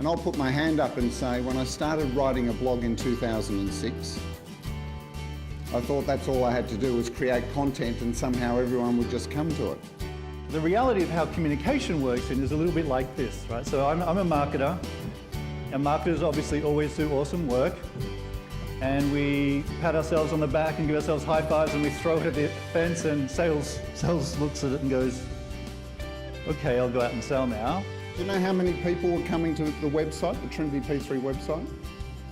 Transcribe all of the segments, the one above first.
And I'll put my hand up and say, when I started writing a blog in 2006, I thought that's all I had to do was create content and somehow everyone would just come to it. The reality of how communication works is a little bit like this, right? So I'm a marketer, and marketers obviously always do awesome work, and we pat ourselves on the back and give ourselves high fives and we throw it at the fence, and sales looks at it and goes, okay, I'll go out and sell now. Do you know how many people were coming to the website, the TrinityP3 website?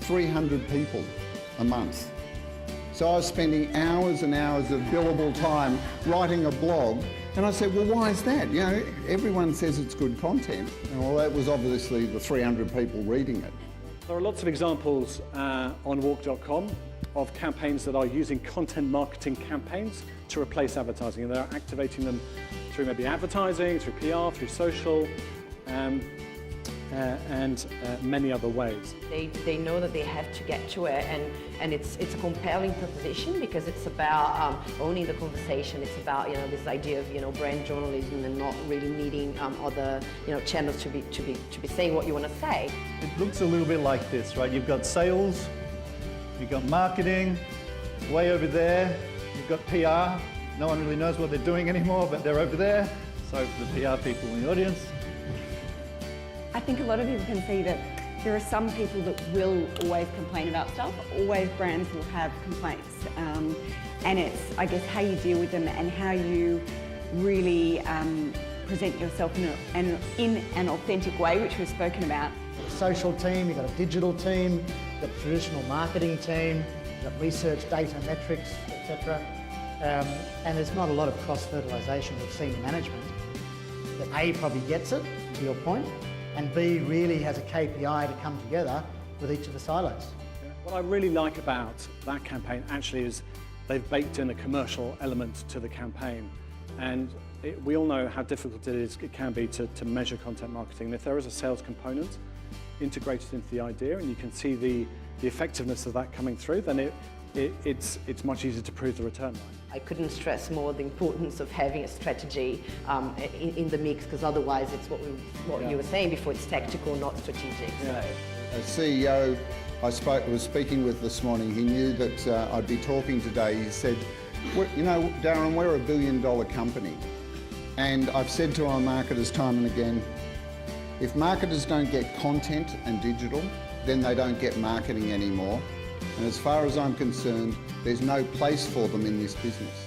300 people a month. So I was spending hours and hours of billable time writing a blog, and I said, well, why is that? You know, everyone says it's good content. And well, that was obviously the 300 people reading it. There are lots of examples on Warc.com of campaigns that are using content marketing campaigns to replace advertising, and they're activating them through maybe advertising, through PR, through social, and many other ways. They know that they have to get to it, and it's a compelling proposition because it's about owning the conversation. It's about this idea of brand journalism and not really needing other channels to be saying what you want to say. It looks a little bit like this, right? You've got sales, you've got marketing, way over there, you've got PR. No one really knows what they're doing anymore, but they're over there. So for the PR people in the audience. I think a lot of people can see that there are some people that will always complain about stuff. Always brands will have complaints. And it's, I guess, how you deal with them and how you really present yourself in an authentic way, which we've spoken about. Social team, you've got a digital team, you've got a traditional marketing team, you've got research, data, metrics, etc. And there's not a lot of cross-fertilisation with senior management. That A, probably gets it, to your point, and B, really has a KPI to come together with each of the silos. What I really like about that campaign actually is they've baked in a commercial element to the campaign, and we all know how difficult it can be to measure content marketing. And if there is a sales component integrated into the idea and you can see the effectiveness of that coming through, then it's much easier to prove the return line. I couldn't stress more the importance of having a strategy in the mix, because otherwise it's what you were saying before, it's tactical, not strategic. Yeah. So. A CEO I was speaking with this morning, he knew that I'd be talking today. He said, Darren, we're $1 billion company. And I've said to our marketers time and again, if marketers don't get content and digital, then they don't get marketing anymore. And as far as I'm concerned, there's no place for them in this business.